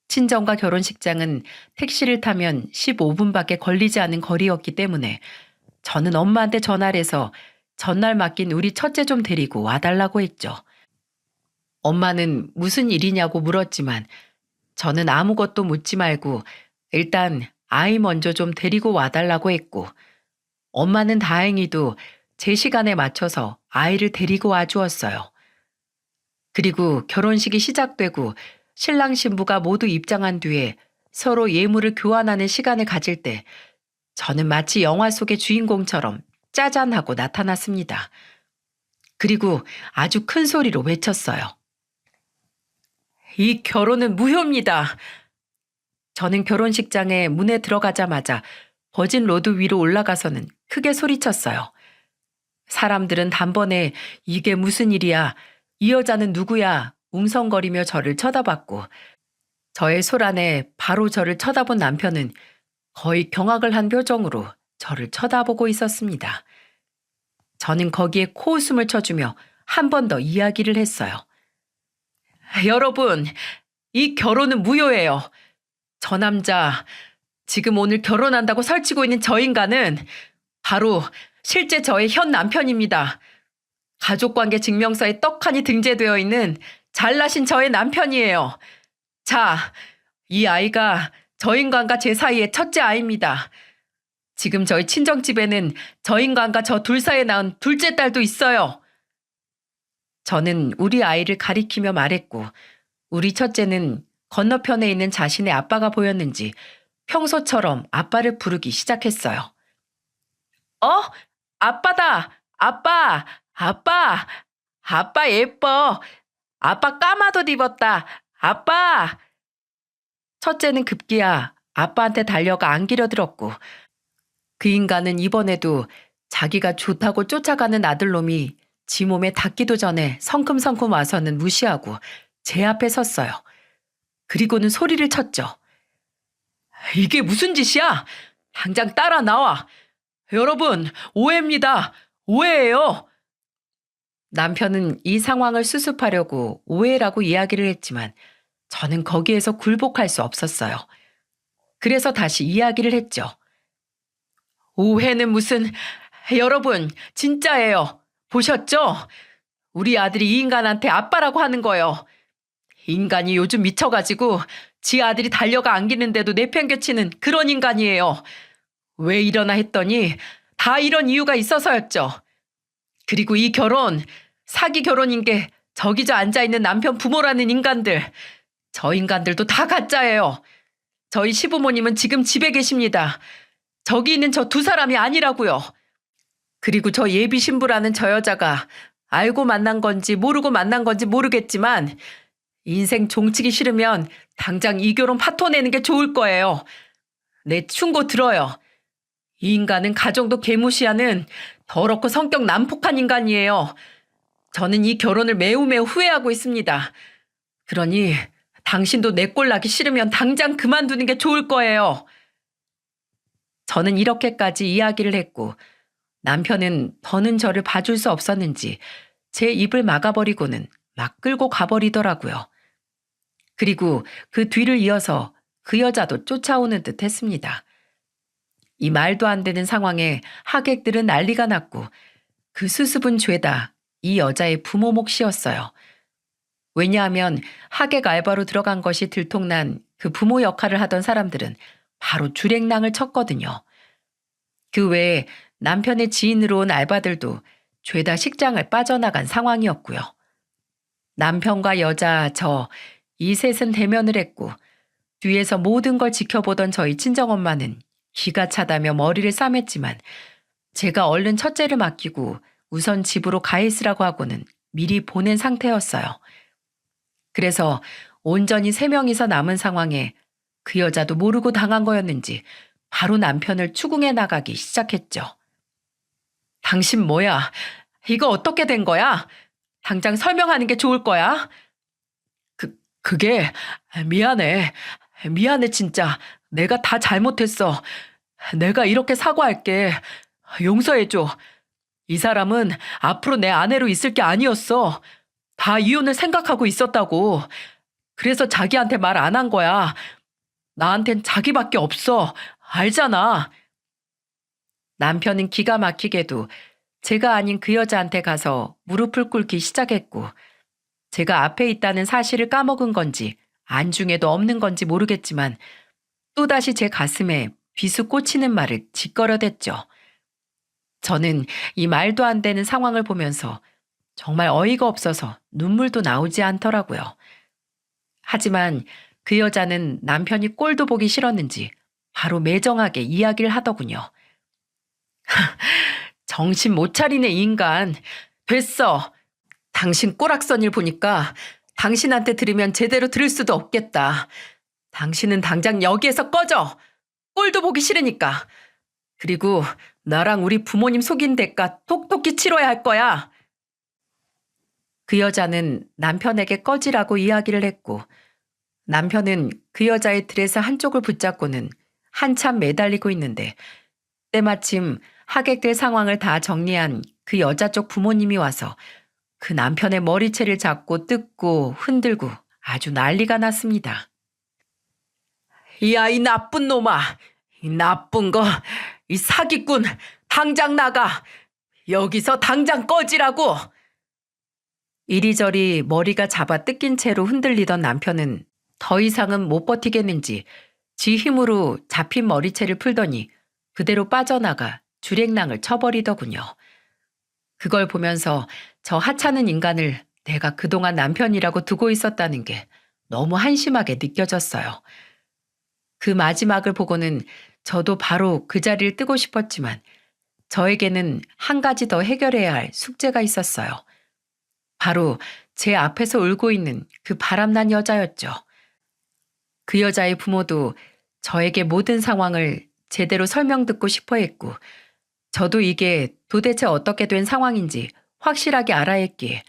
Speaker 1: 친정과 결혼식장은 택시를 타면 15분밖에 걸리지 않은 거리였기 때문에 저는 엄마한테 전화를 해서 전날 맡긴 우리 첫째 좀 데리고 와달라고 했죠. 엄마는 무슨 일이냐고 물었지만 저는 아무것도 묻지 말고 일단 아이 먼저 좀 데리고 와달라고 했고 엄마는 다행히도 제 시간에 맞춰서 아이를 데리고 와주었어요. 그리고 결혼식이 시작되고 신랑 신부가 모두 입장한 뒤에 서로 예물을 교환하는 시간을 가질 때 저는 마치 영화 속의 주인공처럼 짜잔 하고 나타났습니다. 그리고 아주 큰 소리로 외쳤어요. 이 결혼은 무효입니다. 저는 결혼식장에 문에 들어가자마자 버진 로드 위로 올라가서는 크게 소리쳤어요. 사람들은 단번에 이게 무슨 일이야, 이 여자는 누구야 웅성거리며 저를 쳐다봤고 저의 소란에 바로 저를 쳐다본 남편은 거의 경악을 한 표정으로 저를 쳐다보고 있었습니다. 저는 거기에 코웃음을 쳐주며 한 번 더 이야기를 했어요. 여러분, 이 결혼은 무효예요. 저 남자 지금 오늘 결혼한다고 설치고 있는 저 인간은 바로 실제 저의 현 남편입니다. 가족관계 증명서에 떡하니 등재되어 있는 잘나신 저의 남편이에요. 자, 이 아이가 저 인간과 제 사이의 첫째 아이입니다. 지금 저희 친정집에는 저 인간과 저 둘 사이에 낳은 둘째 딸도 있어요. 저는 우리 아이를 가리키며 말했고 우리 첫째는 건너편에 있는 자신의 아빠가 보였는지 평소처럼 아빠를 부르기 시작했어요. 아빠다! 아빠! 아빠! 아빠 예뻐! 아빠 까마도 입었다! 아빠! 첫째는 급기야 아빠한테 달려가 안기려 들었고 그 인간은 이번에도 자기가 좋다고 쫓아가는 아들놈이 지 몸에 닿기도 전에 성큼성큼 와서는 무시하고 제 앞에 섰어요. 그리고는 소리를 쳤죠. 이게 무슨 짓이야? 당장 따라 나와. 여러분, 오해입니다. 오해예요. 남편은 이 상황을 수습하려고 오해라고 이야기를 했지만 저는 거기에서 굴복할 수 없었어요. 그래서 다시 이야기를 했죠. 오해는 무슨... 여러분, 진짜예요. 보셨죠? 우리 아들이 이 인간한테 아빠라고 하는 거요. 인간이 요즘 미쳐가지고 지 아들이 달려가 안기는데도 내팽개치는 그런 인간이에요. 왜 이러나 했더니 다 이런 이유가 있어서였죠. 그리고 이 결혼, 사기 결혼인 게 저기 저 앉아있는 남편 부모라는 인간들, 저 인간들도 다 가짜예요. 저희 시부모님은 지금 집에 계십니다. 저기 있는 저 두 사람이 아니라고요. 그리고 저 예비 신부라는 저 여자가 알고 만난 건지 모르고 만난 건지 모르겠지만 인생 종치기 싫으면 당장 이 결혼 파토내는 게 좋을 거예요. 내 충고 들어요. 이 인간은 가정도 개무시하는 더럽고 성격 난폭한 인간이에요. 저는 이 결혼을 매우 후회하고 있습니다. 그러니 당신도 내 꼴 나기 싫으면 당장 그만두는 게 좋을 거예요. 저는 이렇게까지 이야기를 했고 남편은 더는 저를 봐줄 수 없었는지 제 입을 막아버리고는 막 끌고 가버리더라고요. 그리고 그 뒤를 이어서 그 여자도 쫓아오는 듯 했습니다. 이 말도 안 되는 상황에 하객들은 난리가 났고 그 수습은 죄다 이 여자의 부모 몫이었어요. 왜냐하면 하객 알바로 들어간 것이 들통난 그 부모 역할을 하던 사람들은 바로 줄행랑을 쳤거든요. 그 외에 남편의 지인으로 온 알바들도 죄다 식장을 빠져나간 상황이었고요. 남편과 여자, 이 셋은 대면을 했고 뒤에서 모든 걸 지켜보던 저희 친정엄마는 기가 차다며 머리를 싸맸지만 제가 얼른 첫째를 맡기고 우선 집으로 가 있으라고 하고는 미리 보낸 상태였어요. 그래서 온전히 3명이서 남은 상황에 그 여자도 모르고 당한 거였는지 바로 남편을 추궁해 나가기 시작했죠. 당신 뭐야? 이거 어떻게 된 거야? 당장 설명하는 게 좋을 거야? 그게 미안해. 미안해 진짜. 내가 다 잘못했어. 내가 이렇게 사과할게. 용서해줘. 이 사람은 앞으로 내 아내로 있을 게 아니었어. 다 이혼을 생각하고 있었다고. 그래서 자기한테 말 안 한 거야. 나한텐 자기밖에 없어. 알잖아. 남편은 기가 막히게도 제가 아닌 그 여자한테 가서 무릎을 꿇기 시작했고 제가 앞에 있다는 사실을 까먹은 건지 안중에도 없는 건지 모르겠지만 또다시 제 가슴에 비수 꽂히는 말을 짓거려댔죠. 저는 이 말도 안 되는 상황을 보면서 정말 어이가 없어서 눈물도 나오지 않더라고요. 하지만 그 여자는 남편이 꼴도 보기 싫었는지 바로 매정하게 이야기를 하더군요. 정신 못 차리네 이 인간. 됐어. 당신 꼬락선 일 보니까 당신한테 들으면 제대로 들을 수도 없겠다. 당신은 당장 여기에서 꺼져. 꼴도 보기 싫으니까. 그리고 나랑 우리 부모님 속인 대가 톡톡히 치러야 할 거야. 그 여자는 남편에게 꺼지라고 이야기를 했고 남편은 그 여자의 드레스 한쪽을 붙잡고는 한참 매달리고 있는데 때마침 하객들 상황을 다 정리한 그 여자 쪽 부모님이 와서 그 남편의 머리채를 잡고 뜯고 흔들고 아주 난리가 났습니다. 이 아이 나쁜 놈아. 이 나쁜 거, 이 사기꾼, 당장 나가. 여기서 당장 꺼지라고. 이리저리 머리가 잡아 뜯긴 채로 흔들리던 남편은 더 이상은 못 버티겠는지 지 힘으로 잡힌 머리채를 풀더니 그대로 빠져나가 주랭랑을 쳐버리더군요. 그걸 보면서 저 하찮은 인간을 내가 그동안 남편이라고 두고 있었다는 게 너무 한심하게 느껴졌어요. 그 마지막을 보고는 저도 바로 그 자리를 뜨고 싶었지만 저에게는 한 가지 더 해결해야 할 숙제가 있었어요. 바로 제 앞에서 울고 있는 그 바람난 여자였죠. 그 여자의 부모도 저에게 모든 상황을 제대로 설명 듣고 싶어 했고, 저도 이게 도대체 어떻게 된 상황인지 확실하게 알아야 했기에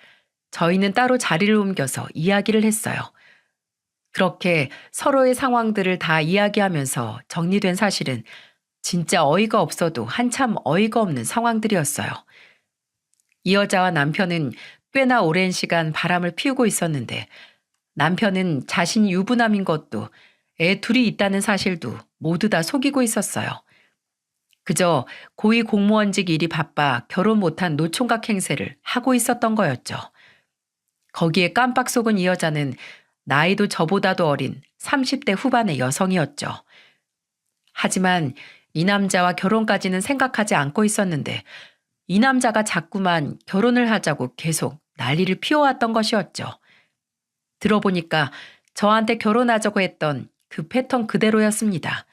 Speaker 1: 저희는 따로 자리를 옮겨서 이야기를 했어요. 그렇게 서로의 상황들을 다 이야기하면서 정리된 사실은 진짜 어이가 없어도 한참 어이가 없는 상황들이었어요. 이 여자와 남편은 꽤나 오랜 시간 바람을 피우고 있었는데 남편은 자신이 유부남인 것도 애 둘이 있다는 사실도 모두 다 속이고 있었어요. 그저 고위 공무원직 일이 바빠 결혼 못한 노총각 행세를 하고 있었던 거였죠. 거기에 깜빡 속은 이 여자는 나이도 저보다도 어린 30대 후반의 여성이었죠. 하지만 이 남자와 결혼까지는 생각하지 않고 있었는데 이 남자가 자꾸만 결혼을 하자고 계속 난리를 피워왔던 것이었죠. 들어보니까 저한테 결혼하자고 했던 그 패턴 그대로였습니다.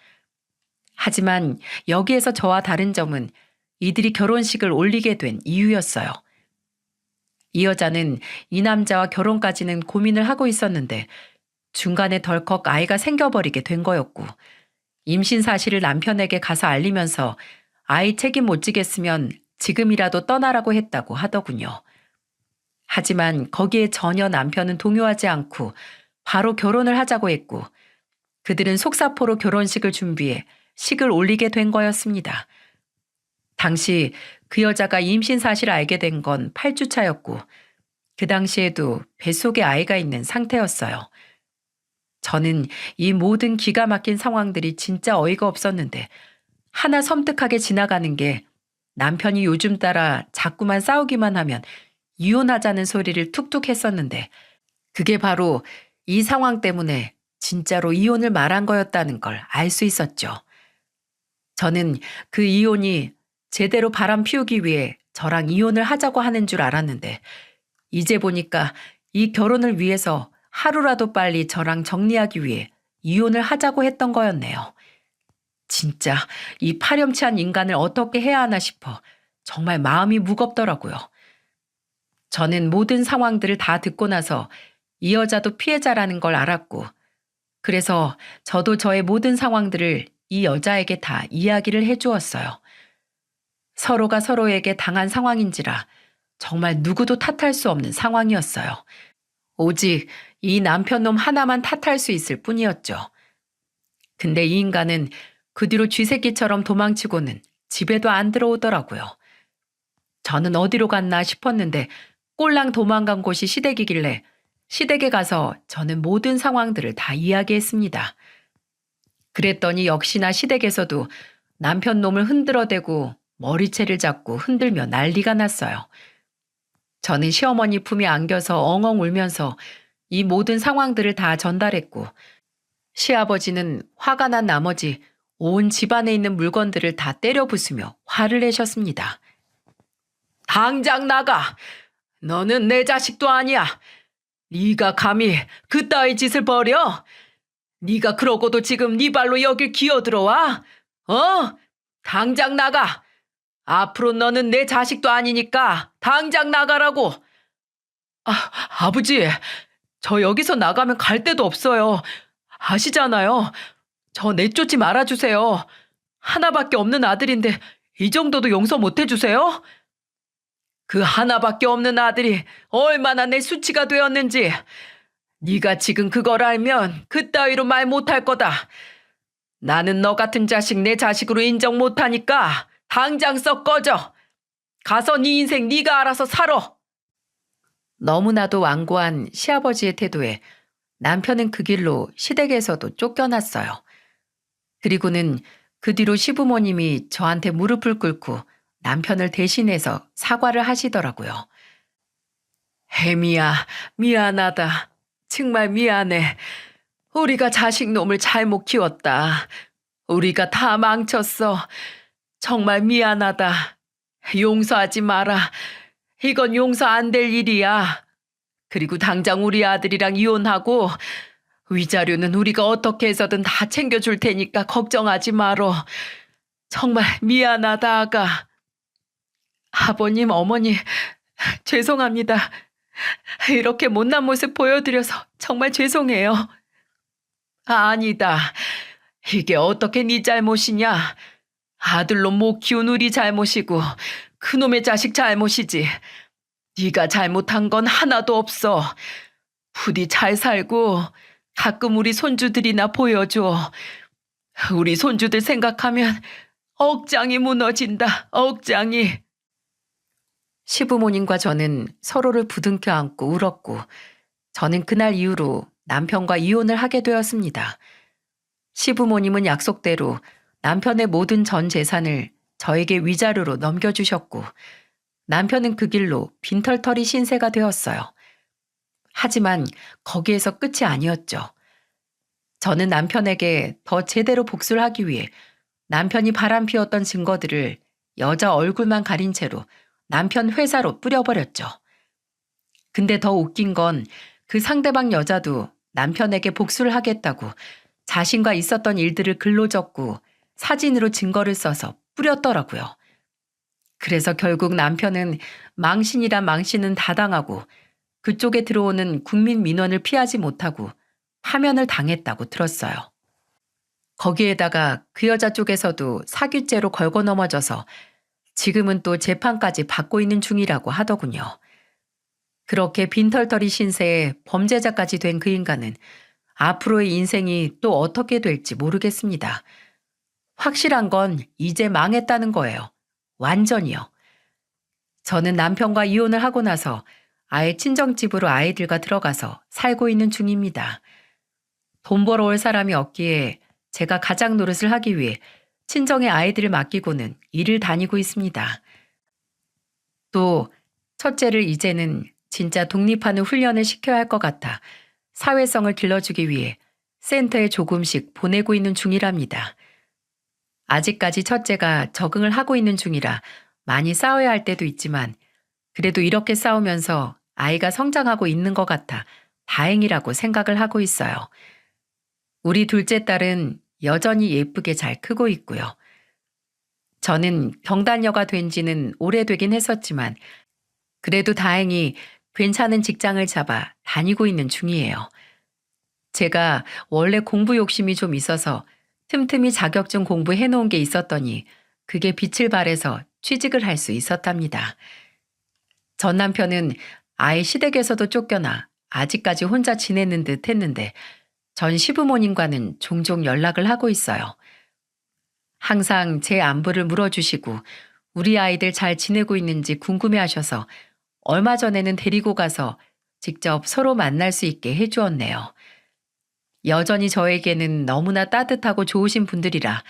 Speaker 1: 하지만 여기에서 저와 다른 점은 이들이 결혼식을 올리게 된 이유였어요. 이 여자는 이 남자와 결혼까지는 고민을 하고 있었는데 중간에 덜컥 아이가 생겨버리게 된 거였고 임신 사실을 남편에게 가서 알리면서 아이 책임 못 지겠으면 지금이라도 떠나라고 했다고 하더군요. 하지만 거기에 전혀 남편은 동요하지 않고 바로 결혼을 하자고 했고 그들은 속사포로 결혼식을 준비해 식을 올리게 된 거였습니다. 당시 그 여자가 임신 사실을 알게 된 건 8주 차였고 그 당시에도 뱃속에 아이가 있는 상태였어요. 저는 이 모든 기가 막힌 상황들이 진짜 어이가 없었는데 하나 섬뜩하게 지나가는 게 남편이 요즘 따라 자꾸만 싸우기만 하면 이혼하자는 소리를 툭툭 했었는데 그게 바로 이 상황 때문에 진짜로 이혼을 말한 거였다는 걸 알 수 있었죠. 저는 그 이혼이 제대로 바람 피우기 위해 저랑 이혼을 하자고 하는 줄 알았는데 이제 보니까 이 결혼을 위해서 하루라도 빨리 저랑 정리하기 위해 이혼을 하자고 했던 거였네요. 진짜 이 파렴치한 인간을 어떻게 해야 하나 싶어 정말 마음이 무겁더라고요. 저는 모든 상황들을 다 듣고 나서 이 여자도 피해자라는 걸 알았고 그래서 저도 저의 모든 상황들을 이 여자에게 다 이야기를 해주었어요. 서로가 서로에게 당한 상황인지라 정말 누구도 탓할 수 없는 상황이었어요. 오직 이 남편놈 하나만 탓할 수 있을 뿐이었죠. 근데 이 인간은 그 뒤로 쥐새끼처럼 도망치고는 집에도 안 들어오더라고요. 저는 어디로 갔나 싶었는데 꼴랑 도망간 곳이 시댁이길래 시댁에 가서 저는 모든 상황들을 다 이야기했습니다. 그랬더니 역시나 시댁에서도 남편 놈을 흔들어대고 머리채를 잡고 흔들며 난리가 났어요. 저는 시어머니 품에 안겨서 엉엉 울면서 이 모든 상황들을 다 전달했고 시아버지는 화가 난 나머지 온 집안에 있는 물건들을 다 때려 부수며 화를 내셨습니다. 당장 나가! 너는 내 자식도 아니야. 네가 감히 그따위 짓을 벌여? 네가 그러고도 지금 네 발로 여길 기어들어와? 당장 나가! 앞으로 너는 내 자식도 아니니까 당장 나가라고! 아버지, 저 여기서 나가면 갈 데도 없어요. 아시잖아요. 저 내쫓지 말아주세요. 하나밖에 없는 아들인데 이 정도도 용서 못 해주세요? 그 하나밖에 없는 아들이 얼마나 내 수치가 되었는지 네가 지금 그걸 알면 그따위로 말 못할 거다. 나는 너 같은 자식 내 자식으로 인정 못하니까 당장 썩 꺼져. 가서 네 인생 네가 알아서 살아. 너무나도 완고한 시아버지의 태도에 남편은 그 길로 시댁에서도 쫓겨났어요. 그리고는 그 뒤로 시부모님이 저한테 무릎을 꿇고 남편을 대신해서 사과를 하시더라고요. 혜미야, 미안하다. 정말 미안해. 우리가 자식놈을 잘못 키웠다. 우리가 다 망쳤어. 정말 미안하다. 용서하지 마라. 이건 용서 안 될 일이야. 그리고 당장 우리 아들이랑 이혼하고 위자료는 우리가 어떻게 해서든 다 챙겨줄 테니까 걱정하지 말어. 정말 미안하다, 아가. 아버님, 어머니, 죄송합니다. 이렇게 못난 모습 보여드려서 정말 죄송해요. 아니다. 이게 어떻게 네 잘못이냐? 아들로 못 키운 우리 잘못이고 그놈의 자식 잘못이지. 네가 잘못한 건 하나도 없어. 부디 잘 살고 가끔 우리 손주들이나 보여줘. 우리 손주들 생각하면 억장이 무너진다. 억장이. 시부모님과 저는 서로를 부둥켜 안고 울었고 저는 그날 이후로 남편과 이혼을 하게 되었습니다. 시부모님은 약속대로 남편의 모든 전 재산을 저에게 위자료로 넘겨주셨고 남편은 그 길로 빈털터리 신세가 되었어요. 하지만 거기에서 끝이 아니었죠. 저는 남편에게 더 제대로 복수를 하기 위해 남편이 바람피웠던 증거들을 여자 얼굴만 가린 채로 남편 회사로 뿌려버렸죠. 근데 더 웃긴 건 그 상대방 여자도 남편에게 복수를 하겠다고 자신과 있었던 일들을 글로 적고 사진으로 증거를 써서 뿌렸더라고요. 그래서 결국 남편은 망신이란 망신은 다 당하고 그쪽에 들어오는 국민 민원을 피하지 못하고 파면을 당했다고 들었어요. 거기에다가 그 여자 쪽에서도 사기죄로 걸고 넘어져서 지금은 또 재판까지 받고 있는 중이라고 하더군요. 그렇게 빈털터리 신세에 범죄자까지 된 그 인간은 앞으로의 인생이 또 어떻게 될지 모르겠습니다. 확실한 건 이제 망했다는 거예요. 완전히요. 저는 남편과 이혼을 하고 나서 아예 친정집으로 아이들과 들어가서 살고 있는 중입니다. 돈 벌어올 사람이 없기에 제가 가장 노릇을 하기 위해 친정의 아이들을 맡기고는 일을 다니고 있습니다. 또 첫째를 이제는 진짜 독립하는 훈련을 시켜야 할 것 같아 사회성을 길러주기 위해 센터에 조금씩 보내고 있는 중이랍니다. 아직까지 첫째가 적응을 하고 있는 중이라 많이 싸워야 할 때도 있지만 그래도 이렇게 싸우면서 아이가 성장하고 있는 것 같아 다행이라고 생각을 하고 있어요. 우리 둘째 딸은 여전히 예쁘게 잘 크고 있고요. 저는 경단녀가 된 지는 오래되긴 했었지만 그래도 다행히 괜찮은 직장을 잡아 다니고 있는 중이에요. 제가 원래 공부 욕심이 좀 있어서 틈틈이 자격증 공부해 놓은 게 있었더니 그게 빛을 발해서 취직을 할 수 있었답니다. 전 남편은 아예 시댁에서도 쫓겨나 아직까지 혼자 지내는 듯 했는데 전 시부모님과는 종종 연락을 하고 있어요. 항상 제 안부를 물어주시고 우리 아이들 잘 지내고 있는지 궁금해하셔서 얼마 전에는 데리고 가서 직접 서로 만날 수 있게 해주었네요. 여전히 저에게는 너무나 따뜻하고 좋으신 분들이라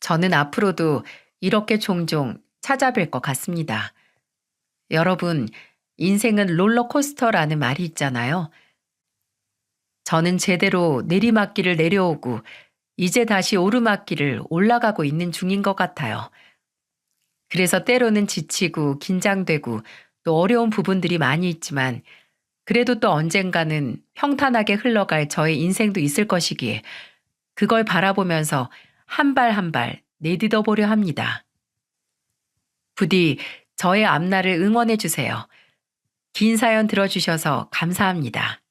Speaker 1: 저는 앞으로도 이렇게 종종 찾아뵐 것 같습니다. 여러분, 인생은 롤러코스터라는 말이 있잖아요. 저는 제대로 내리막길을 내려오고 이제 다시 오르막길을 올라가고 있는 중인 것 같아요. 그래서 때로는 지치고 긴장되고 또 어려운 부분들이 많이 있지만 그래도 또 언젠가는 평탄하게 흘러갈 저의 인생도 있을 것이기에 그걸 바라보면서 한 발 한 발 내딛어 보려 합니다. 부디 저의 앞날을 응원해 주세요. 긴 사연 들어주셔서 감사합니다.